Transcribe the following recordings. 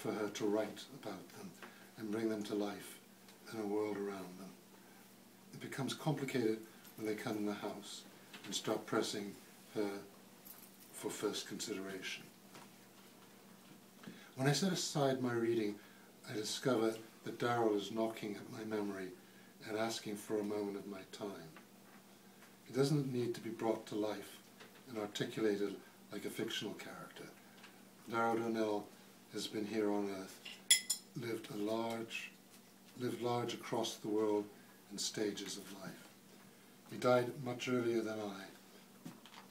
for her to write about them and bring them to life in a world around them. It becomes complicated when they come in the house and start pressing her for first consideration. When I set aside my reading, I discover that Darrel is knocking at my memory and asking for a moment of my time. He doesn't need to be brought to life and articulated like a fictional character. Darrel has been here on Earth, lived large across the world in stages of life. He died much earlier than I,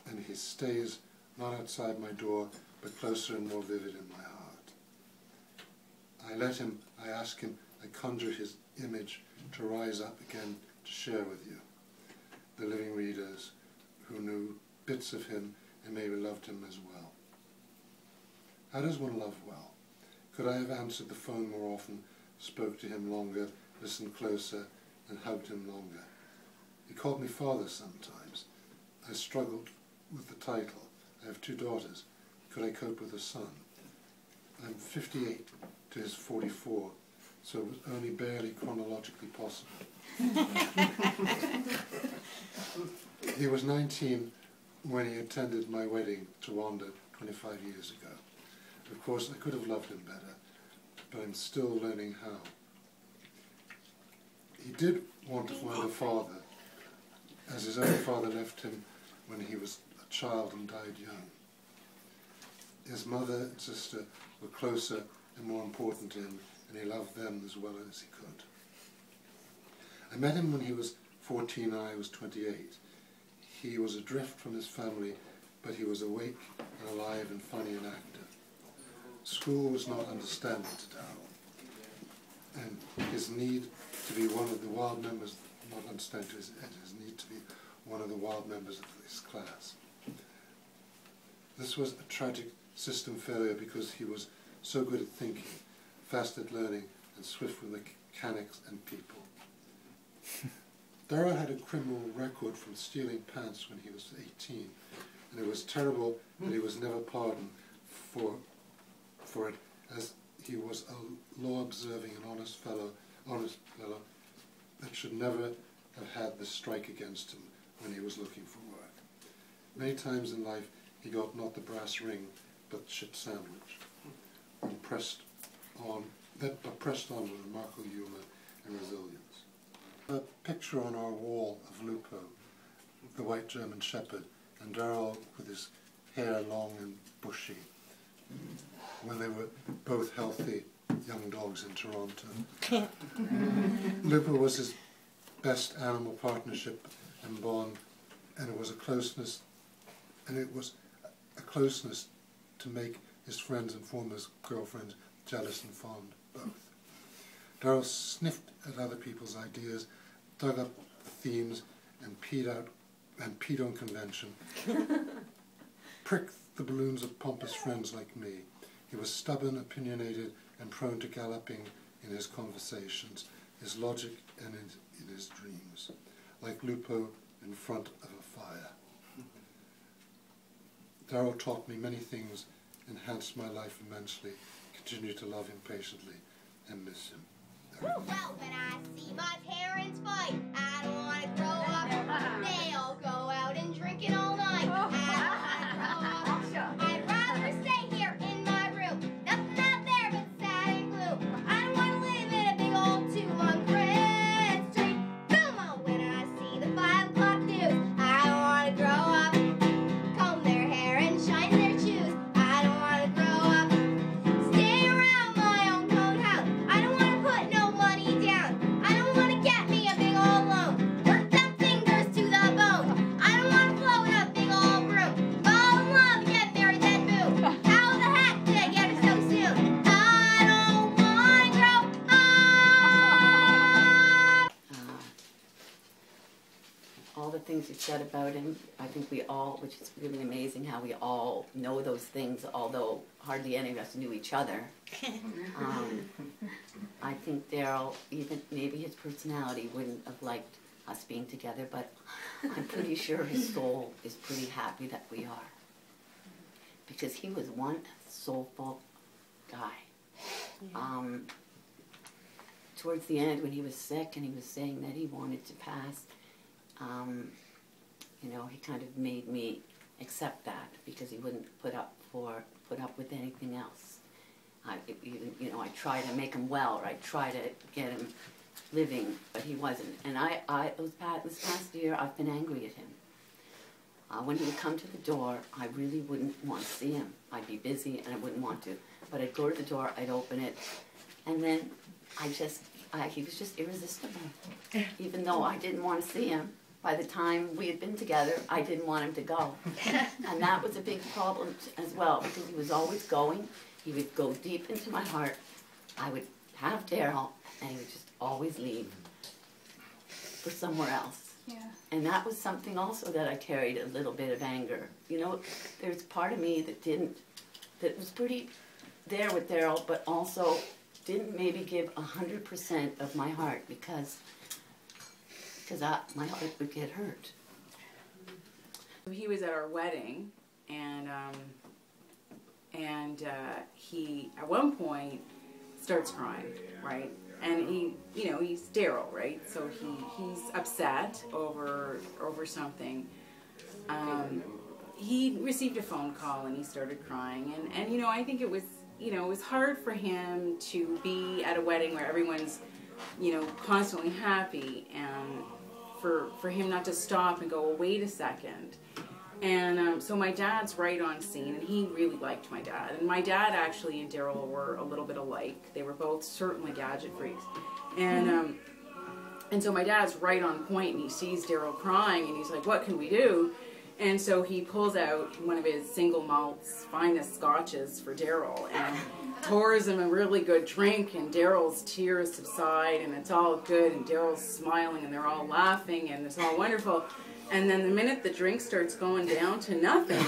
and his stays not outside my door, but closer and more vivid in my heart. I ask him, I conjure his image to rise up again to share with you, the living readers who knew bits of him and maybe loved him as well. How does one love well? Could I have answered the phone more often, spoke to him longer, listened closer, and hugged him longer? He called me father sometimes. I struggled with the title. I have 2 daughters. Could I cope with a son? I'm 58 to his 44, so it was only barely chronologically possible. He was 19 when he attended my wedding to Rwanda 25 years ago. Of course, I could have loved him better, but I'm still learning how. He did want to find a father, as his own father left him when he was a child and died young. His mother and sister were closer and more important to him, and he loved them as well as he could. I met him when he was 14 and I was 28. He was adrift from his family, but he was awake and alive and funny and active. School was not understanding to Darrel, and his need to be one of the wild members, not understanding to his need to be one of the wild members of his class. This was a tragic system failure because he was so good at thinking, fast at learning, and swift with mechanics and people. Darrel had a criminal record from stealing pants when he was 18, and it was terrible that he was never pardoned for it, as he was a law-observing and honest fellow that should never have had the strike against him when he was looking for work. Many times in life he got not the brass ring, but the shit sandwich, and pressed on with remarkable humour and resilience. A picture on our wall of Lupo, the white German shepherd, and Darrel with his hair long and bushy, when they were both healthy young dogs in Toronto. Lupo was his best animal partnership and bond, and it was a closeness to make his friends and former girlfriends jealous and fond both. Darrel sniffed at other people's ideas, dug up the themes, and peed on convention, pricked the balloons of pompous friends like me. He was stubborn, opinionated, and prone to galloping in his conversations, his logic and in his dreams, like Lupo in front of a fire. Darrel taught me many things, enhanced my life immensely, continue to love him patiently, and miss him. Well, when I see my parents fight, I don't want to grow up. They all go out and drinking all night. I don't want to grow up. I'd rather stay here in my room. Nothing out there but sad and gloom. I don't want to live in a big old 2 on Street. Come on, when I see the 5 o'clock news, I don't want to grow up. Comb their hair and shine their shoes. I don't want to grow up. Stay around my own code house. I don't want to put no money down. I don't want to get me a big old loan. Work them fingers to the bone. I don't want to float a big old broom. Fall in love and get married then boom. How the heck did I get her so soon? I don't want to grow up. All the things you said about him, I think we all, which is really amazing how we all know those things, although hardly any of us knew each other. I think Darrel, even maybe his personality wouldn't have liked us being together, but I'm pretty sure his soul is pretty happy that we are. Because he was one soulful guy. Towards the end, when he was sick and he was saying that he wanted to pass, you know, he kind of made me accept that because he wouldn't put up with anything else. You know, I try to make him well, or I try to get him living, but he wasn't. And this past year, I've been angry at him. When he would come to the door, I really wouldn't want to see him. I'd be busy and I wouldn't want to. But I'd go to the door, I'd open it, and then he was just irresistible. Even though I didn't want to see him, by the time we had been together, I didn't want him to go. And that was a big problem as well, because he was always going. He would go deep into my heart. I would have Darrel, and he would just always leave for somewhere else. Yeah. And that was something also that I carried a little bit of anger. You know, there's part of me that was pretty there with Darrel, but also didn't maybe give 100% of my heart because my heart would get hurt. He was at our wedding, and he at one point starts crying, right? And he's Darrel, right? So he's upset over something. He received a phone call and he started crying, and you know, I think it was hard for him to be at a wedding where everyone's, you know, constantly happy, and for him not to stop and go, well, wait a second. And so my dad's right on scene, and he really liked my dad. And my dad actually and Darrel were a little bit alike. They were both certainly gadget freaks. And so my dad's right on point, and he sees Darrel crying, and he's like, what can we do? And so he pulls out one of his single malts, finest scotches for Darrel, and pours him a really good drink, and Darrel's tears subside, and it's all good, and Darrel's smiling, and they're all laughing, and it's all wonderful. And then the minute the drink starts going down to nothing, the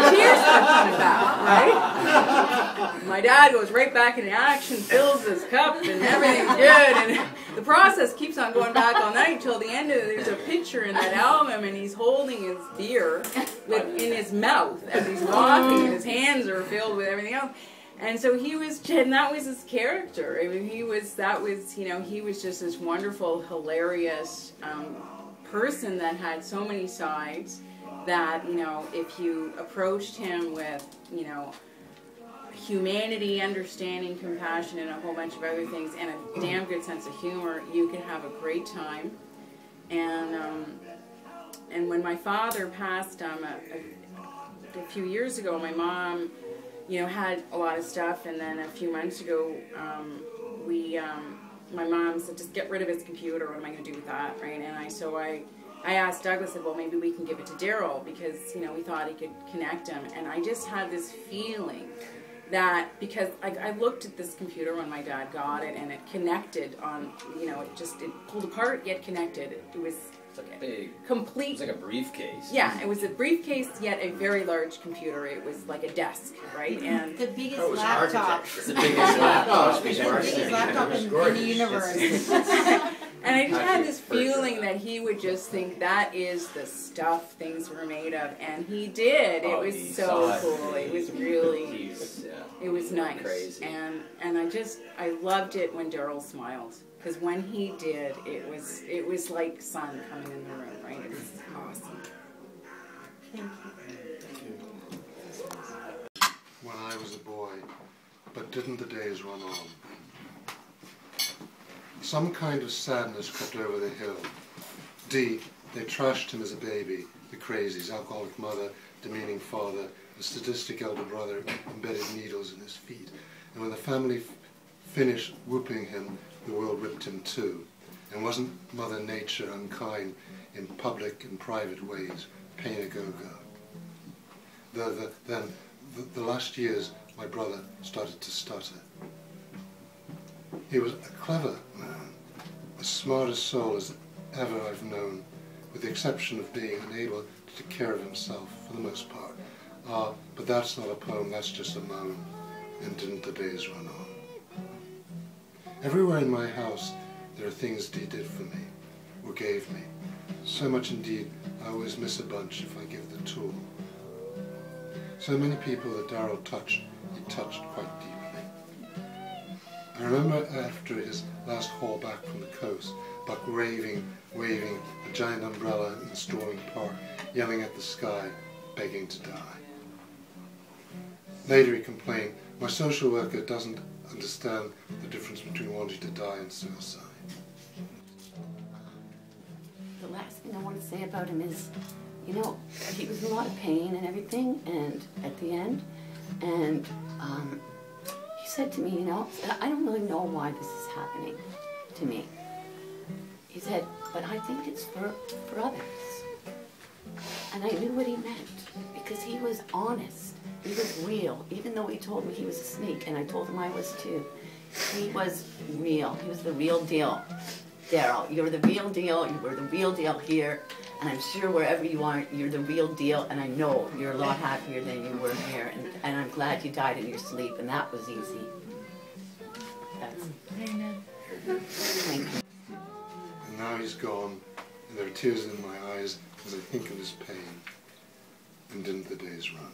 tears start coming back, right? My dad goes right back into action, fills his cup, and everything's good. And the process keeps on going back all night until the end of it. There's a picture in that album, and he's holding his beer in his mouth as he's walking, and his hands are filled with everything else. And so and that was his character. I mean, he was just this wonderful, hilarious, person that had so many sides that, you know, if you approached him with, you know, humanity, understanding, compassion, and a whole bunch of other things, and a damn good sense of humor, you could have a great time. And when my father passed a few years ago, my mom, you know, had a lot of stuff, and then a few months ago, my mom said, just get rid of his computer, what am I going to do with that, right? And I asked Douglas, I said, well, maybe we can give it to Darrel, because, you know, we thought he could connect him. And I just had this feeling that, because I looked at this computer when my dad got it, and it connected on, you know, it pulled apart, yet connected. It was like a big, complete. It was like a briefcase. Yeah, it was a briefcase, yet a very large computer. It was like a desk, right? And the biggest laptop. It's the biggest laptop. It's the biggest laptop in the universe. And I just had this feeling that he would just think that is the stuff things were made of, and he did. It was so cool. It was really, it was nice. Crazy. And I loved it when Darrel smiled, because when he did, it was like sun coming in the room, right? It was awesome. Thank you. When I was a boy, but didn't the days run on? Some kind of sadness crept over the hill. They trashed him as a baby, the crazies, alcoholic mother, demeaning father, a sadistic elder brother, embedded needles in his feet. And when the family finished whooping him, the world whipped him too. And wasn't Mother Nature unkind in public and private ways, pain a go-go? Then, the last years, my brother started to stutter. He was a clever man, as smart a soul as ever I've known, with the exception of being unable to take care of himself for the most part. But that's not a poem, that's just a moan. And didn't the days run on? Everywhere in my house there are things Dee did for me, or gave me. So much indeed, I always miss a bunch if I give the tool. So many people that Darrel touched, he touched quite deeply. I remember after his last haul back from the coast, Buck waving a giant umbrella in Storling Park, yelling at the sky, begging to die. Later he complained, "My social worker doesn't understand the difference between wanting to die and suicide." The last thing I want to say about him is, you know, he was in a lot of pain and everything, and at the end, and he said to me, you know, I don't really know why this is happening to me. He said, but I think it's for others. And I knew what he meant, because he was honest. He was real, even though he told me he was a sneak, and I told him I was too. He was real. He was the real deal. Darrel, you're the real deal. You were the real deal here, and I'm sure wherever you are, you're the real deal, and I know you're a lot happier than you were here, and I'm glad you died in your sleep, and that was easy. That's... Amen. Thank you. And now he's gone, and there are tears in my eyes as I think of his pain, and didn't the days run.